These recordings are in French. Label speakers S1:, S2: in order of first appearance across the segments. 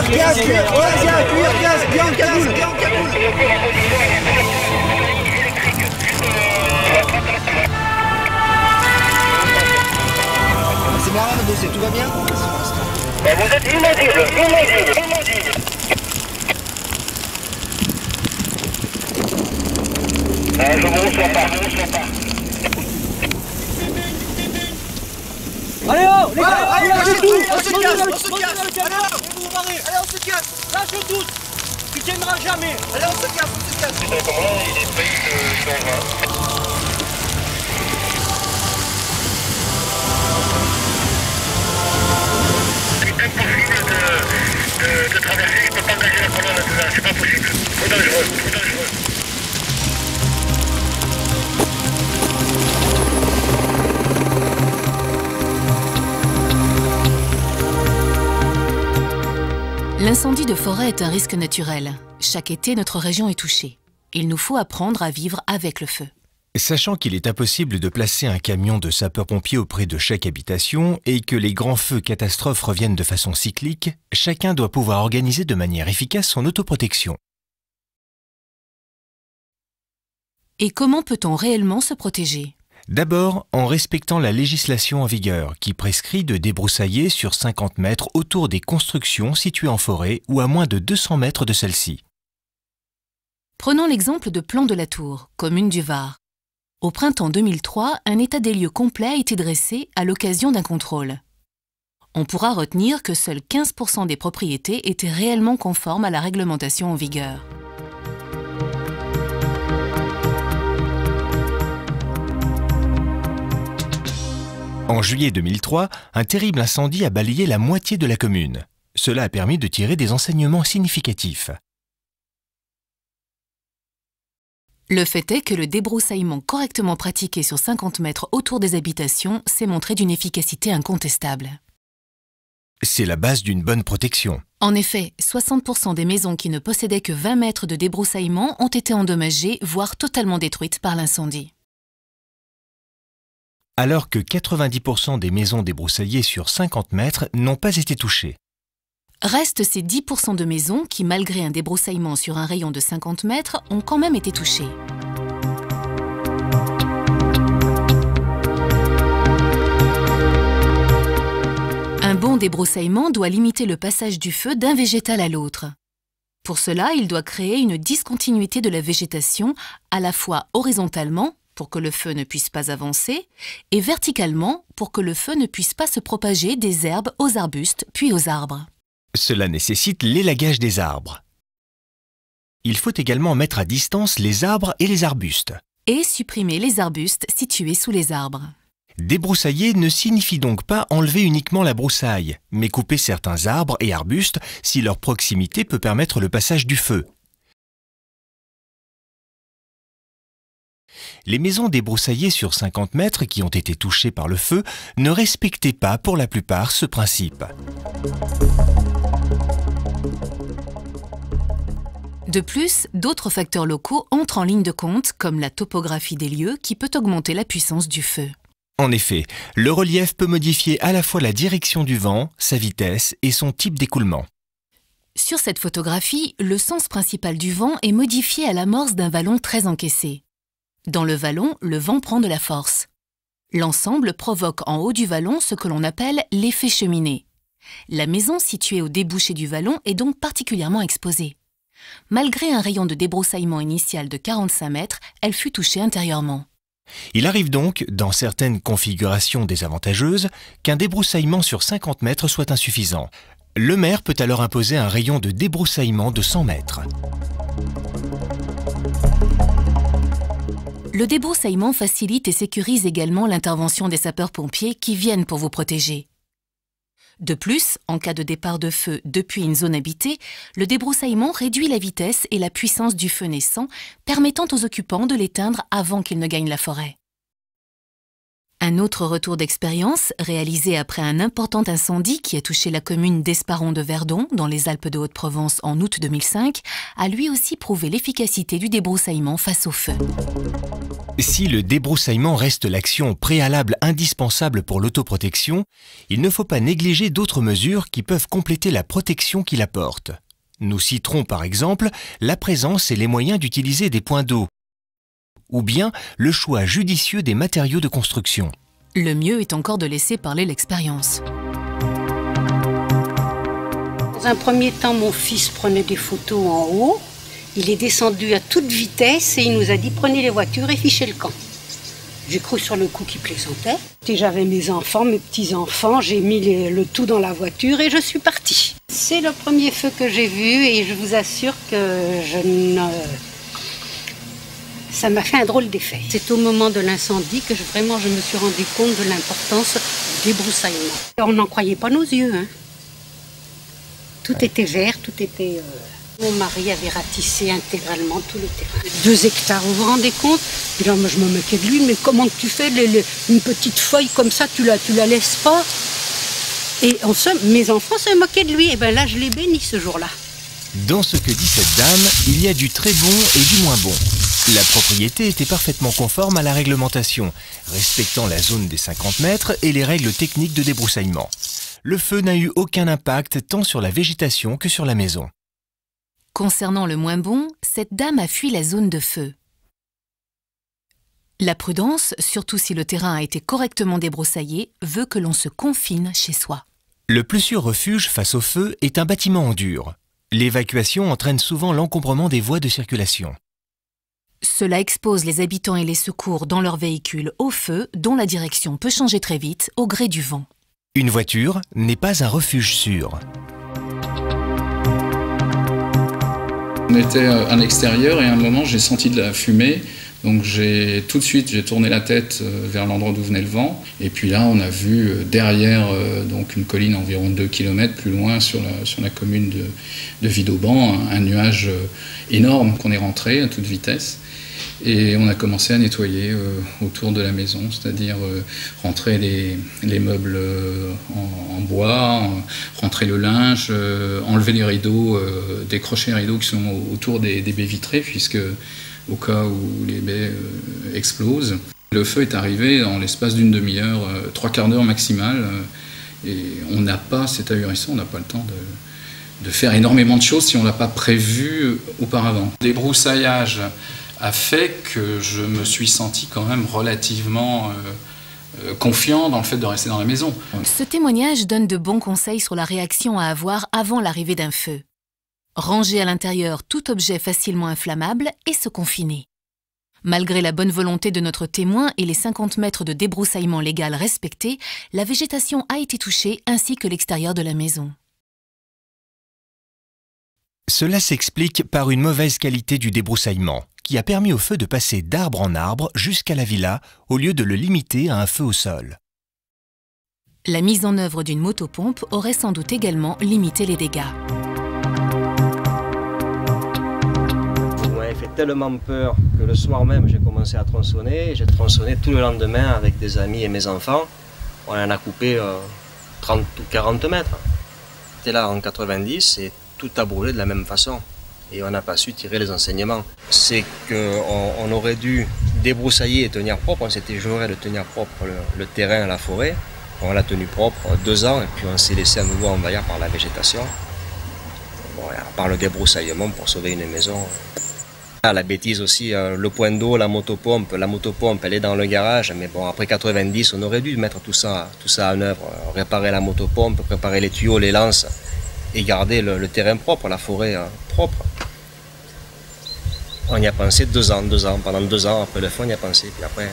S1: Viens, en cagoule. C'est Merlin le dossier, tout va bien?
S2: Vous êtes inaudible. Je vous reçois pas.
S3: Allez, oh, les gars,
S1: Allez,
S3: lâchez tout.
S1: on se casse. Allez, on se casse.
S3: Lâche tout. Tu tiendras jamais.
S1: Allez, on se casse.
S2: Comment il est pris de C'est impossible de traverser, il ne peut pas engager la colonne là-dedans, c'est pas possible. Trop dangereux.
S4: L'incendie de forêt est un risque naturel. Chaque été, notre région est touchée. Il nous faut apprendre à vivre avec le feu.
S5: Sachant qu'il est impossible de placer un camion de sapeurs-pompiers auprès de chaque habitation et que les grands feux catastrophes reviennent de façon cyclique, chacun doit pouvoir organiser de manière efficace son autoprotection.
S4: Et comment peut-on réellement se protéger ?
S5: D'abord, en respectant la législation en vigueur, qui prescrit de débroussailler sur 50 mètres autour des constructions situées en forêt ou à moins de 200 mètres de celles-ci.
S4: Prenons l'exemple de Plan de la Tour, commune du Var. Au printemps 2003, un état des lieux complet a été dressé à l'occasion d'un contrôle. On pourra retenir que seuls 15% des propriétés étaient réellement conformes à la réglementation en vigueur.
S5: En juillet 2003, un terrible incendie a balayé la moitié de la commune. Cela a permis de tirer des enseignements significatifs.
S4: Le fait est que le débroussaillement correctement pratiqué sur 50 mètres autour des habitations s'est montré d'une efficacité incontestable.
S5: C'est la base d'une bonne protection.
S4: En effet, 60% des maisons qui ne possédaient que 20 mètres de débroussaillement ont été endommagées, voire totalement détruites par l'incendie.
S5: Alors que 90% des maisons débroussaillées sur 50 mètres n'ont pas été touchées.
S4: Restent ces 10% de maisons qui, malgré un débroussaillement sur un rayon de 50 mètres, ont quand même été touchées. Un bon débroussaillement doit limiter le passage du feu d'un végétal à l'autre. Pour cela, il doit créer une discontinuité de la végétation, à la fois horizontalement, pour que le feu ne puisse pas avancer, et verticalement, pour que le feu ne puisse pas se propager des herbes aux arbustes, puis aux arbres.
S5: Cela nécessite l'élagage des arbres. Il faut également mettre à distance les arbres et les arbustes.
S4: Et supprimer les arbustes situés sous les arbres.
S5: Débroussailler ne signifie donc pas enlever uniquement la broussaille, mais couper certains arbres et arbustes si leur proximité peut permettre le passage du feu. Les maisons débroussaillées sur 50 mètres qui ont été touchées par le feu ne respectaient pas pour la plupart ce principe.
S4: De plus, d'autres facteurs locaux entrent en ligne de compte, comme la topographie des lieux qui peut augmenter la puissance du feu.
S5: En effet, le relief peut modifier à la fois la direction du vent, sa vitesse et son type d'écoulement.
S4: Sur cette photographie, le sens principal du vent est modifié à l'amorce d'un vallon très encaissé. Dans le vallon, le vent prend de la force. L'ensemble provoque en haut du vallon ce que l'on appelle l'effet cheminée. La maison située au débouché du vallon est donc particulièrement exposée. Malgré un rayon de débroussaillement initial de 45 mètres, elle fut touchée intérieurement.
S5: Il arrive donc, dans certaines configurations désavantageuses, qu'un débroussaillement sur 50 mètres soit insuffisant. Le maire peut alors imposer un rayon de débroussaillement de 100 mètres.
S4: Le débroussaillement facilite et sécurise également l'intervention des sapeurs-pompiers qui viennent pour vous protéger. De plus, en cas de départ de feu depuis une zone habitée, le débroussaillement réduit la vitesse et la puissance du feu naissant, permettant aux occupants de l'éteindre avant qu'il ne gagne la forêt. Un autre retour d'expérience, réalisé après un important incendie qui a touché la commune d'Esparon-de-Verdon, dans les Alpes de Haute-Provence en août 2005, a lui aussi prouvé l'efficacité du débroussaillement face au feu.
S5: Si le débroussaillement reste l'action préalable indispensable pour l'autoprotection, il ne faut pas négliger d'autres mesures qui peuvent compléter la protection qu'il apporte. Nous citerons par exemple la présence et les moyens d'utiliser des points d'eau, ou bien le choix judicieux des matériaux de construction.
S4: Le mieux est encore de laisser parler l'expérience.
S6: Dans un premier temps, mon fils prenait des photos en haut. Il est descendu à toute vitesse et il nous a dit « Prenez les voitures et fichez le camp ». J'ai cru sur le coup qu'il plaisantait. Et j'avais mes enfants, mes petits-enfants, j'ai mis le tout dans la voiture et je suis partie. C'est le premier feu que j'ai vu et je vous assure que ça m'a fait un drôle d'effet. C'est au moment de l'incendie que vraiment je me suis rendu compte de l'importance du débroussaillement. On n'en croyait pas nos yeux. Hein. Tout était vert, tout était... Mon mari avait ratissé intégralement tout le terrain. 2 hectares, vous vous rendez compte? Et là, moi, je me moquais de lui, mais comment que tu fais une petite feuille comme ça, tu la laisses pas? Et mes enfants se moquaient de lui. Et bien là, je l'ai béni ce jour-là.
S5: Dans ce que dit cette dame, il y a du très bon et du moins bon. La propriété était parfaitement conforme à la réglementation, respectant la zone des 50 mètres et les règles techniques de débroussaillement. Le feu n'a eu aucun impact tant sur la végétation que sur la maison.
S4: Concernant le moins bon, cette dame a fui la zone de feu. La prudence, surtout si le terrain a été correctement débroussaillé, veut que l'on se confine chez soi.
S5: Le plus sûr refuge face au feu est un bâtiment en dur. L'évacuation entraîne souvent l'encombrement des voies de circulation.
S4: Cela expose les habitants et les secours dans leurs véhicules au feu, dont la direction peut changer très vite au gré du vent.
S5: Une voiture n'est pas un refuge sûr.
S7: On était à l'extérieur et à un moment j'ai senti de la fumée, donc tout de suite j'ai tourné la tête vers l'endroit d'où venait le vent, et puis là on a vu derrière donc une colline environ 2 km plus loin sur la commune de Vidauban un nuage énorme qu'on est rentré à toute vitesse. Et on a commencé à nettoyer autour de la maison, c'est-à-dire rentrer les meubles en bois, rentrer le linge, enlever les rideaux, décrocher les rideaux qui sont autour des baies vitrées, puisque au cas où les baies explosent. Le feu est arrivé en l'espace d'une demi-heure, 3/4 d'heure maximale, et on n'a pas, c'est ahurissant, on n'a pas le temps de faire énormément de choses si on ne l'a pas prévu auparavant. Des brousaillages a fait que je me suis senti quand même relativement confiant dans le fait de rester dans la maison.
S4: Ce témoignage donne de bons conseils sur la réaction à avoir avant l'arrivée d'un feu. Ranger à l'intérieur tout objet facilement inflammable et se confiner. Malgré la bonne volonté de notre témoin et les 50 mètres de débroussaillement légal respectés, la végétation a été touchée ainsi que l'extérieur de la maison.
S5: Cela s'explique par une mauvaise qualité du débroussaillement, qui a permis au feu de passer d'arbre en arbre jusqu'à la villa, au lieu de le limiter à un feu au sol.
S4: La mise en œuvre d'une motopompe aurait sans doute également limité les dégâts.
S3: Vous m'avez fait tellement peur que le soir même, j'ai commencé à tronçonner. J'ai tronçonné tout le lendemain avec des amis et mes enfants. On en a coupé 30 ou 40 mètres. C'était là en 90 et tout a brûlé de la même façon. Et on n'a pas su tirer les enseignements. C'est qu'on aurait dû débroussailler et tenir propre. On s'était juré de tenir propre le terrain, la forêt. On l'a tenu propre 2 ans et puis on s'est laissé à nouveau envahir par la végétation. Bon, par le débroussaillement pour sauver une maison. La bêtise aussi, le point d'eau, la motopompe elle est dans le garage, mais bon, après 90, on aurait dû mettre tout ça en œuvre, réparer la motopompe, préparer les tuyaux, les lances, et garder le terrain propre, la forêt propre. On y a pensé 2 ans, pendant 2 ans, après le feu on y a pensé, puis après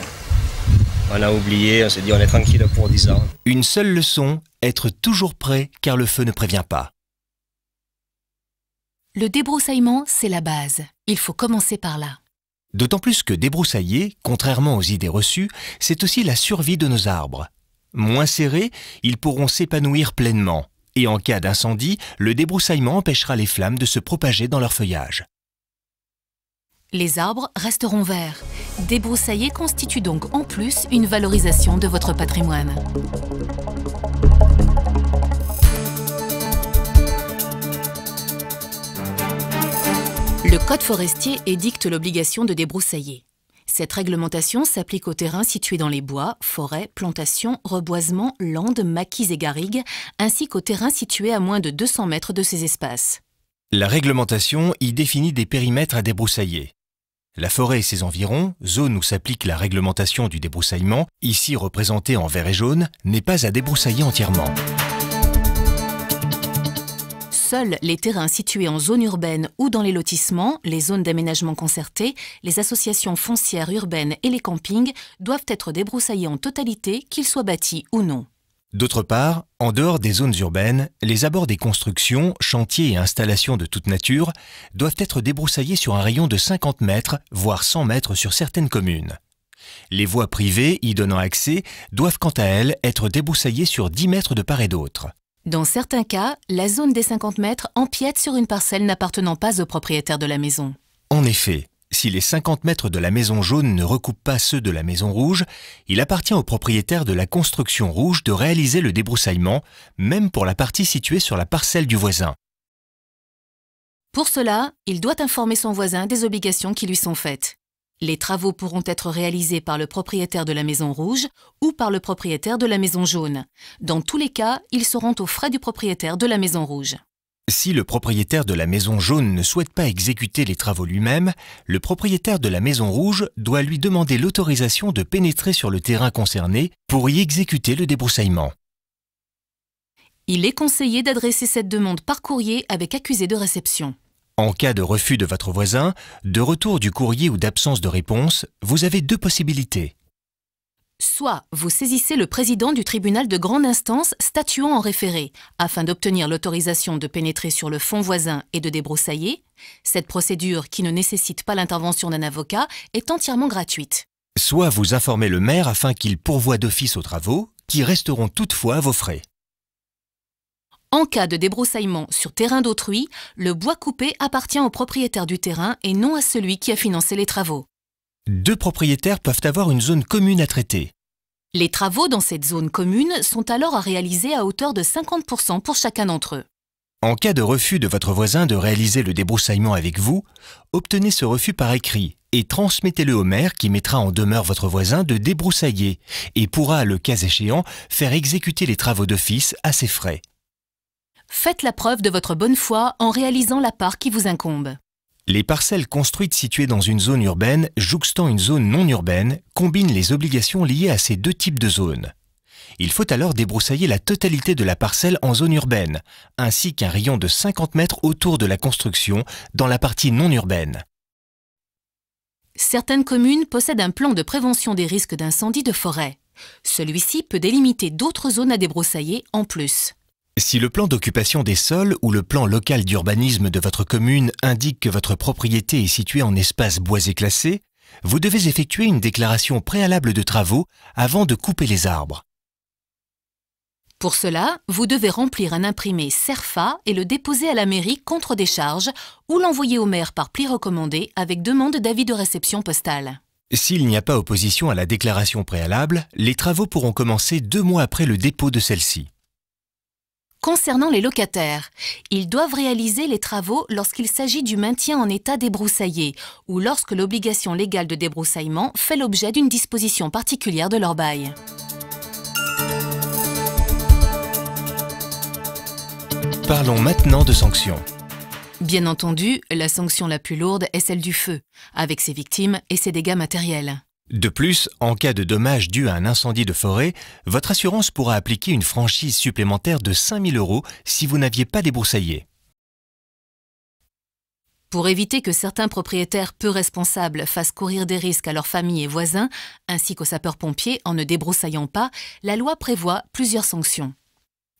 S3: on a oublié, on s'est dit on est tranquille pour 10 ans.
S5: Une seule leçon, être toujours prêt car le feu ne prévient pas.
S4: Le débroussaillement, c'est la base. Il faut commencer par là.
S5: D'autant plus que débroussailler, contrairement aux idées reçues, c'est aussi la survie de nos arbres. Moins serrés, ils pourront s'épanouir pleinement. Et en cas d'incendie, le débroussaillement empêchera les flammes de se propager dans leur feuillage.
S4: Les arbres resteront verts. Débroussailler constitue donc en plus une valorisation de votre patrimoine. Le Code forestier édicte l'obligation de débroussailler. Cette réglementation s'applique aux terrains situés dans les bois, forêts, plantations, reboisements, landes, maquis et garrigues, ainsi qu'aux terrains situés à moins de 200 mètres de ces espaces.
S5: La réglementation y définit des périmètres à débroussailler. La forêt et ses environs, zone où s'applique la réglementation du débroussaillement, ici représentée en vert et jaune, n'est pas à débroussailler entièrement.
S4: Seuls les terrains situés en zone urbaine ou dans les lotissements, les zones d'aménagement concerté, les associations foncières urbaines et les campings doivent être débroussaillés en totalité, qu'ils soient bâtis ou non.
S5: D'autre part, en dehors des zones urbaines, les abords des constructions, chantiers et installations de toute nature doivent être débroussaillés sur un rayon de 50 mètres, voire 100 mètres sur certaines communes. Les voies privées y donnant accès doivent quant à elles être débroussaillées sur 10 mètres de part et d'autre.
S4: Dans certains cas, la zone des 50 mètres empiète sur une parcelle n'appartenant pas au propriétaire de la maison.
S5: En effet, si les 50 mètres de la maison jaune ne recoupent pas ceux de la maison rouge, il appartient au propriétaire de la construction rouge de réaliser le débroussaillement, même pour la partie située sur la parcelle du voisin.
S4: Pour cela, il doit informer son voisin des obligations qui lui sont faites. Les travaux pourront être réalisés par le propriétaire de la maison rouge ou par le propriétaire de la maison jaune. Dans tous les cas, ils seront aux frais du propriétaire de la maison rouge.
S5: Si le propriétaire de la maison jaune ne souhaite pas exécuter les travaux lui-même, le propriétaire de la maison rouge doit lui demander l'autorisation de pénétrer sur le terrain concerné pour y exécuter le débroussaillement.
S4: Il est conseillé d'adresser cette demande par courrier avec accusé de réception.
S5: En cas de refus de votre voisin, de retour du courrier ou d'absence de réponse, vous avez deux possibilités.
S4: Soit vous saisissez le président du tribunal de grande instance statuant en référé, afin d'obtenir l'autorisation de pénétrer sur le fonds voisin et de débroussailler. Cette procédure, qui ne nécessite pas l'intervention d'un avocat, est entièrement gratuite.
S5: Soit vous informez le maire afin qu'il pourvoie d'office aux travaux, qui resteront toutefois à vos frais.
S4: En cas de débroussaillement sur terrain d'autrui, le bois coupé appartient au propriétaire du terrain et non à celui qui a financé les travaux.
S5: Deux propriétaires peuvent avoir une zone commune à traiter.
S4: Les travaux dans cette zone commune sont alors à réaliser à hauteur de 50% pour chacun d'entre eux.
S5: En cas de refus de votre voisin de réaliser le débroussaillement avec vous, obtenez ce refus par écrit et transmettez-le au maire qui mettra en demeure votre voisin de débroussailler et pourra, le cas échéant, faire exécuter les travaux d'office à ses frais.
S4: Faites la preuve de votre bonne foi en réalisant la part qui vous incombe.
S5: Les parcelles construites situées dans une zone urbaine jouxtant une zone non urbaine combinent les obligations liées à ces deux types de zones. Il faut alors débroussailler la totalité de la parcelle en zone urbaine, ainsi qu'un rayon de 50 mètres autour de la construction dans la partie non urbaine.
S4: Certaines communes possèdent un plan de prévention des risques d'incendie de forêt. Celui-ci peut délimiter d'autres zones à débroussailler en plus.
S5: Si le plan d'occupation des sols ou le plan local d'urbanisme de votre commune indique que votre propriété est située en espace boisé classé, vous devez effectuer une déclaration préalable de travaux avant de couper les arbres.
S4: Pour cela, vous devez remplir un imprimé CERFA et le déposer à la mairie contre décharge ou l'envoyer au maire par pli recommandé avec demande d'avis de réception postale.
S5: S'il n'y a pas opposition à la déclaration préalable, les travaux pourront commencer 2 mois après le dépôt de celle-ci.
S4: Concernant les locataires, ils doivent réaliser les travaux lorsqu'il s'agit du maintien en état débroussaillé ou lorsque l'obligation légale de débroussaillement fait l'objet d'une disposition particulière de leur bail.
S5: Parlons maintenant de sanctions.
S4: Bien entendu, la sanction la plus lourde est celle du feu, avec ses victimes et ses dégâts matériels.
S5: De plus, en cas de dommages dus à un incendie de forêt, votre assurance pourra appliquer une franchise supplémentaire de 5 000 € si vous n'aviez pas débroussaillé.
S4: Pour éviter que certains propriétaires peu responsables fassent courir des risques à leurs familles et voisins, ainsi qu'aux sapeurs-pompiers en ne débroussaillant pas, la loi prévoit plusieurs sanctions.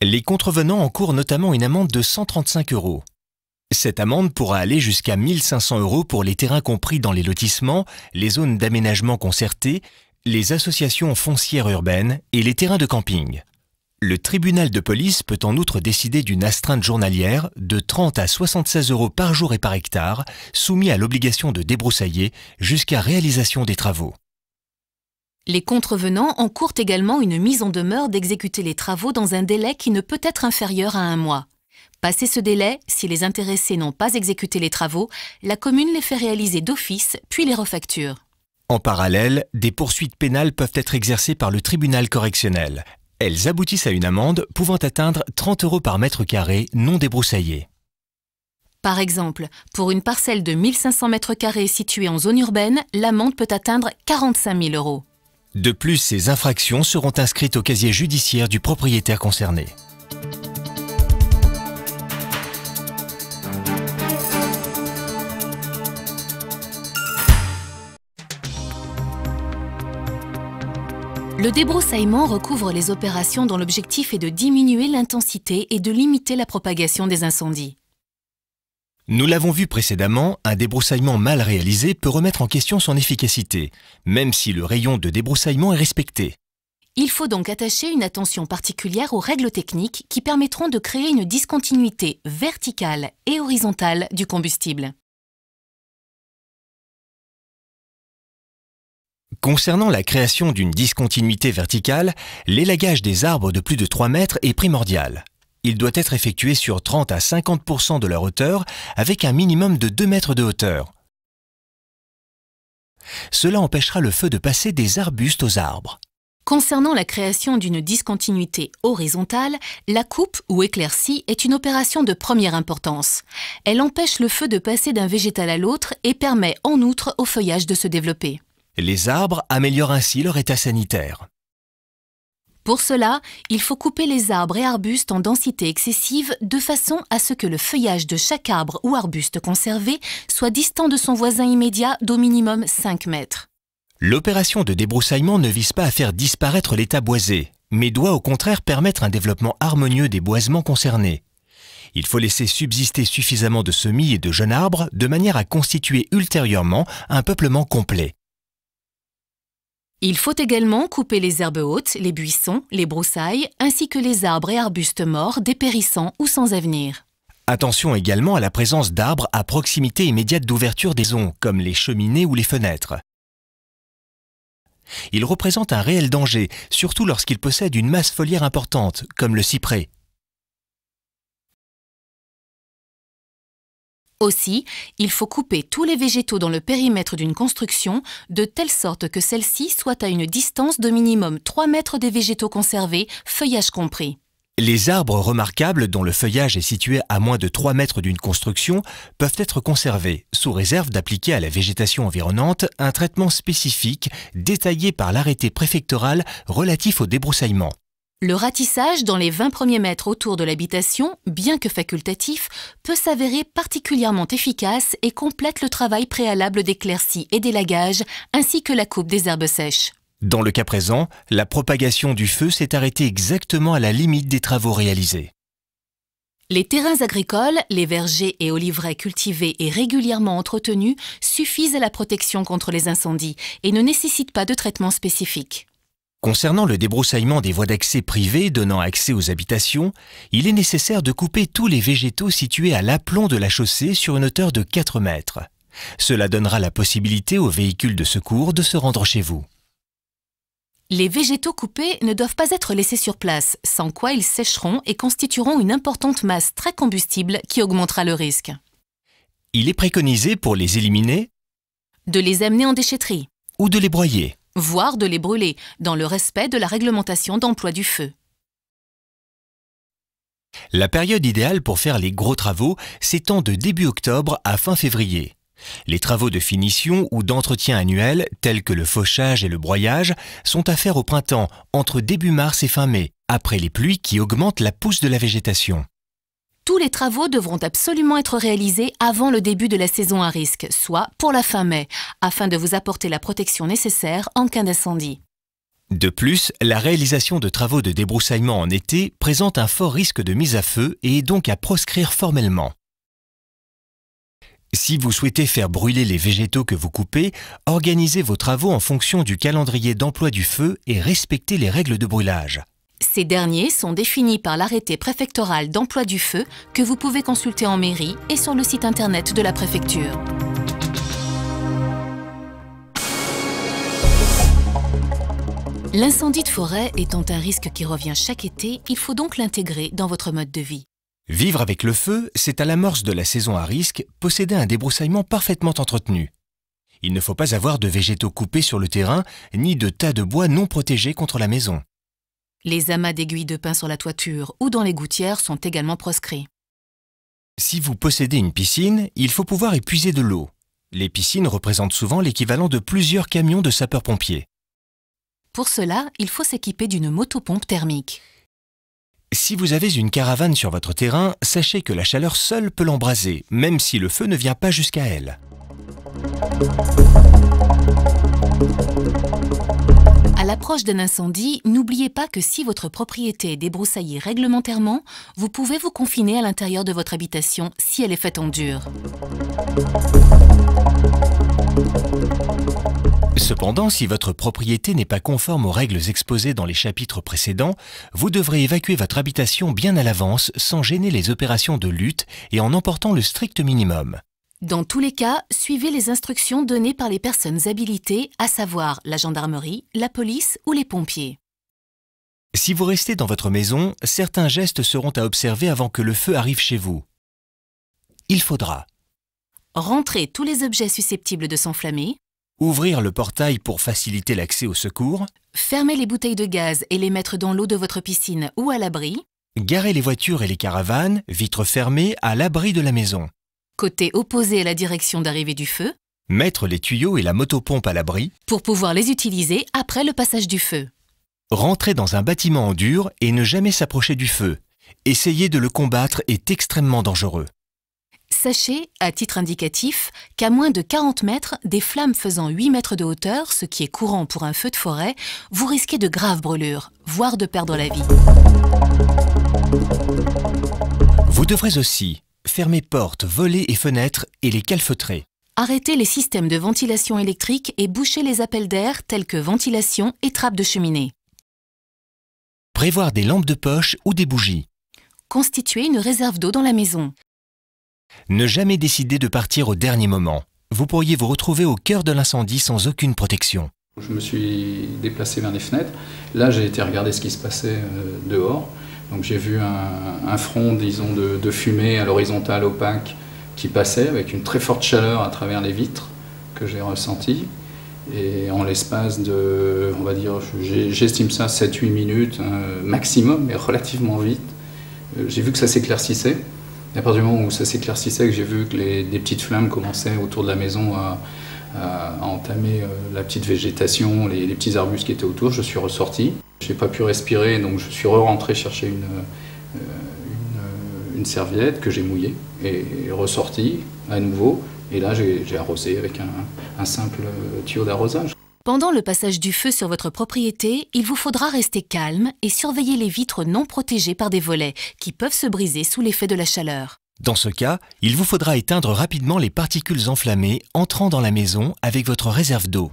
S5: Les contrevenants encourent notamment une amende de 135 €. Cette amende pourra aller jusqu'à 1 500 € pour les terrains compris dans les lotissements, les zones d'aménagement concerté, les associations foncières urbaines et les terrains de camping. Le tribunal de police peut en outre décider d'une astreinte journalière de 30 à 76 € par jour et par hectare, soumis à l'obligation de débroussailler jusqu'à réalisation des travaux.
S4: Les contrevenants encourent également une mise en demeure d'exécuter les travaux dans un délai qui ne peut être inférieur à 1 mois. Passé ce délai, si les intéressés n'ont pas exécuté les travaux, la commune les fait réaliser d'office, puis les refacture.
S5: En parallèle, des poursuites pénales peuvent être exercées par le tribunal correctionnel. Elles aboutissent à une amende pouvant atteindre 30 € par mètre carré non débroussaillé.
S4: Par exemple, pour une parcelle de 1500 m² située en zone urbaine, l'amende peut atteindre 45 000 €.
S5: De plus, ces infractions seront inscrites au casier judiciaire du propriétaire concerné.
S4: Le débroussaillement recouvre les opérations dont l'objectif est de diminuer l'intensité et de limiter la propagation des incendies.
S5: Nous l'avons vu précédemment, un débroussaillement mal réalisé peut remettre en question son efficacité, même si le rayon de débroussaillement est respecté.
S4: Il faut donc attacher une attention particulière aux règles techniques qui permettront de créer une discontinuité verticale et horizontale du combustible.
S5: Concernant la création d'une discontinuité verticale, l'élagage des arbres de plus de 3 mètres est primordial. Il doit être effectué sur 30 à 50% de leur hauteur, avec un minimum de 2 mètres de hauteur. Cela empêchera le feu de passer des arbustes aux arbres.
S4: Concernant la création d'une discontinuité horizontale, la coupe ou éclaircie est une opération de première importance. Elle empêche le feu de passer d'un végétal à l'autre et permet en outre au feuillage de se développer.
S5: Les arbres améliorent ainsi leur état sanitaire.
S4: Pour cela, il faut couper les arbres et arbustes en densité excessive de façon à ce que le feuillage de chaque arbre ou arbuste conservé soit distant de son voisin immédiat d'au minimum 5 mètres.
S5: L'opération de débroussaillement ne vise pas à faire disparaître l'état boisé, mais doit au contraire permettre un développement harmonieux des boisements concernés. Il faut laisser subsister suffisamment de semis et de jeunes arbres de manière à constituer ultérieurement un peuplement complet.
S4: Il faut également couper les herbes hautes, les buissons, les broussailles, ainsi que les arbres et arbustes morts, dépérissants ou sans avenir.
S5: Attention également à la présence d'arbres à proximité immédiate d'ouverture des maisons, comme les cheminées ou les fenêtres. Ils représentent un réel danger, surtout lorsqu'ils possèdent une masse foliaire importante, comme le cyprès.
S4: Aussi, il faut couper tous les végétaux dans le périmètre d'une construction de telle sorte que celle-ci soit à une distance de minimum 3 mètres des végétaux conservés, feuillage compris.
S5: Les arbres remarquables dont le feuillage est situé à moins de 3 mètres d'une construction peuvent être conservés, sous réserve d'appliquer à la végétation environnante un traitement spécifique détaillé par l'arrêté préfectoral relatif au débroussaillement.
S4: Le ratissage dans les 20 premiers mètres autour de l'habitation, bien que facultatif, peut s'avérer particulièrement efficace et complète le travail préalable d'éclaircie et d'élagage, ainsi que la coupe des herbes sèches.
S5: Dans le cas présent, la propagation du feu s'est arrêtée exactement à la limite des travaux réalisés.
S4: Les terrains agricoles, les vergers et oliveraies cultivés et régulièrement entretenus suffisent à la protection contre les incendies et ne nécessitent pas de traitement spécifique.
S5: Concernant le débroussaillement des voies d'accès privées donnant accès aux habitations, il est nécessaire de couper tous les végétaux situés à l'aplomb de la chaussée sur une hauteur de 4 mètres. Cela donnera la possibilité aux véhicules de secours de se rendre chez vous.
S4: Les végétaux coupés ne doivent pas être laissés sur place, sans quoi ils sécheront et constitueront une importante masse très combustible qui augmentera le risque.
S5: Il est préconisé pour les éliminer
S4: De les amener en déchetterie,
S5: ou de les broyer.
S4: voire de les brûler, dans le respect de la réglementation d'emploi du feu.
S5: La période idéale pour faire les gros travaux s'étend de début octobre à fin février. Les travaux de finition ou d'entretien annuel, tels que le fauchage et le broyage, sont à faire au printemps, entre début mars et fin mai, après les pluies qui augmentent la pousse de la végétation.
S4: Tous les travaux devront absolument être réalisés avant le début de la saison à risque, soit pour la fin mai, afin de vous apporter la protection nécessaire en cas d'incendie.
S5: De plus, la réalisation de travaux de débroussaillement en été présente un fort risque de mise à feu et est donc à proscrire formellement. Si vous souhaitez faire brûler les végétaux que vous coupez, organisez vos travaux en fonction du calendrier d'emploi du feu et respectez les règles de brûlage.
S4: Ces derniers sont définis par l'arrêté préfectoral d'emploi du feu que vous pouvez consulter en mairie et sur le site internet de la préfecture. L'incendie de forêt étant un risque qui revient chaque été, il faut donc l'intégrer dans votre mode de vie.
S5: Vivre avec le feu, c'est à l'amorce de la saison à risque posséder un débroussaillement parfaitement entretenu. Il ne faut pas avoir de végétaux coupés sur le terrain, ni de tas de bois non protégés contre la maison.
S4: Les amas d'aiguilles de pin sur la toiture ou dans les gouttières sont également proscrits.
S5: Si vous possédez une piscine, il faut pouvoir y puiser de l'eau. Les piscines représentent souvent l'équivalent de plusieurs camions de sapeurs-pompiers.
S4: Pour cela, il faut s'équiper d'une motopompe thermique.
S5: Si vous avez une caravane sur votre terrain, sachez que la chaleur seule peut l'embraser, même si le feu ne vient pas jusqu'à elle.
S4: À l'approche d'un incendie, n'oubliez pas que si votre propriété est débroussaillée réglementairement, vous pouvez vous confiner à l'intérieur de votre habitation si elle est faite en dur.
S5: Cependant, si votre propriété n'est pas conforme aux règles exposées dans les chapitres précédents, vous devrez évacuer votre habitation bien à l'avance sans gêner les opérations de lutte et en emportant le strict minimum.
S4: Dans tous les cas, suivez les instructions données par les personnes habilitées, à savoir la gendarmerie, la police ou les pompiers.
S5: Si vous restez dans votre maison, certains gestes seront à observer avant que le feu arrive chez vous. Il faudra
S4: rentrer tous les objets susceptibles de s'enflammer,
S5: ouvrir le portail pour faciliter l'accès au secours,
S4: fermer les bouteilles de gaz et les mettre dans l'eau de votre piscine ou à l'abri,
S5: garer les voitures et les caravanes, vitres fermées, à l'abri de la maison.
S4: Côté opposé à la direction d'arrivée du feu,
S5: Mettre les tuyaux et la motopompe à l'abri
S4: pour pouvoir les utiliser après le passage du feu.
S5: Rentrer dans un bâtiment en dur et ne jamais s'approcher du feu. Essayer de le combattre est extrêmement dangereux.
S4: Sachez, à titre indicatif, qu'à moins de 40 mètres, des flammes faisant 8 mètres de hauteur, ce qui est courant pour un feu de forêt, vous risquez de graves brûlures, voire de perdre la vie.
S5: Vous devrez aussi fermer portes, volets et fenêtres et les calfeutrer.
S4: Arrêtez les systèmes de ventilation électrique et bouchez les appels d'air tels que ventilation et trappes de cheminée.
S5: Prévoir des lampes de poche ou des bougies.
S4: Constituez une réserve d'eau dans la maison.
S5: Ne jamais décider de partir au dernier moment. Vous pourriez vous retrouver au cœur de l'incendie sans aucune protection.
S7: Je me suis déplacé vers les fenêtres. Là, j'ai été regarder ce qui se passait dehors. Donc j'ai vu un front, disons, de fumée à l'horizontale opaque qui passait avec une très forte chaleur à travers les vitres que j'ai ressentie. Et en l'espace de, on va dire, j'estime ça 7-8 minutes maximum, mais relativement vite, j'ai vu que ça s'éclaircissait. Et à partir du moment où ça s'éclaircissait, que j'ai vu que des petites flammes commençaient autour de la maison à entamer la petite végétation, les petits arbustes qui étaient autour, je suis ressorti. Je n'ai pas pu respirer, donc je suis rentré chercher une serviette que j'ai mouillée et ressorti à nouveau. Et là, j'ai arrosé avec un simple tuyau d'arrosage.
S4: Pendant le passage du feu sur votre propriété, il vous faudra rester calme et surveiller les vitres non protégées par des volets qui peuvent se briser sous l'effet de la chaleur.
S5: Dans ce cas, il vous faudra éteindre rapidement les particules enflammées entrant dans la maison avec votre réserve d'eau.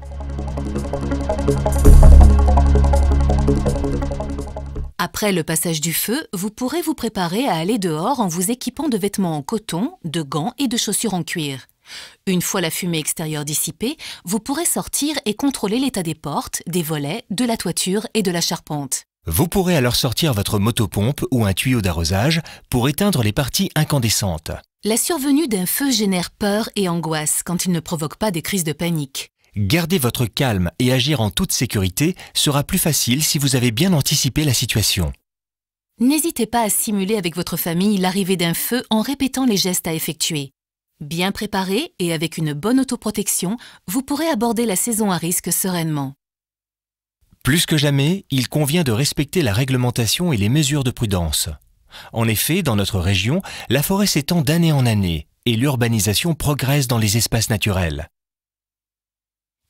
S4: Après le passage du feu, vous pourrez vous préparer à aller dehors en vous équipant de vêtements en coton, de gants et de chaussures en cuir. Une fois la fumée extérieure dissipée, vous pourrez sortir et contrôler l'état des portes, des volets, de la toiture et de la charpente.
S5: Vous pourrez alors sortir votre motopompe ou un tuyau d'arrosage pour éteindre les parties incandescentes.
S4: La survenue d'un feu génère peur et angoisse quand il ne provoque pas des crises de panique.
S5: Garder votre calme et agir en toute sécurité sera plus facile si vous avez bien anticipé la situation.
S4: N'hésitez pas à simuler avec votre famille l'arrivée d'un feu en répétant les gestes à effectuer. Bien préparé et avec une bonne autoprotection, vous pourrez aborder la saison à risque sereinement.
S5: Plus que jamais, il convient de respecter la réglementation et les mesures de prudence. En effet, dans notre région, la forêt s'étend d'année en année et l'urbanisation progresse dans les espaces naturels.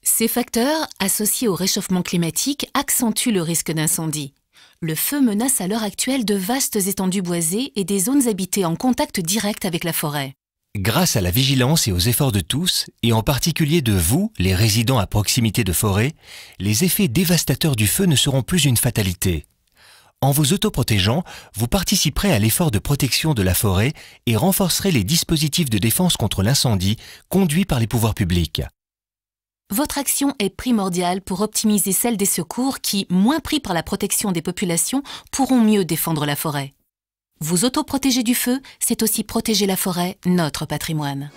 S4: Ces facteurs, associés au réchauffement climatique, accentuent le risque d'incendie. Le feu menace à l'heure actuelle de vastes étendues boisées et des zones habitées en contact direct avec la forêt.
S5: Grâce à la vigilance et aux efforts de tous, et en particulier de vous, les résidents à proximité de forêt, les effets dévastateurs du feu ne seront plus une fatalité. En vous autoprotégeant, vous participerez à l'effort de protection de la forêt et renforcerez les dispositifs de défense contre l'incendie conduits par les pouvoirs publics.
S4: Votre action est primordiale pour optimiser celle des secours qui, moins pris par la protection des populations, pourront mieux défendre la forêt. Vous autoprotéger du feu, c'est aussi protéger la forêt, notre patrimoine.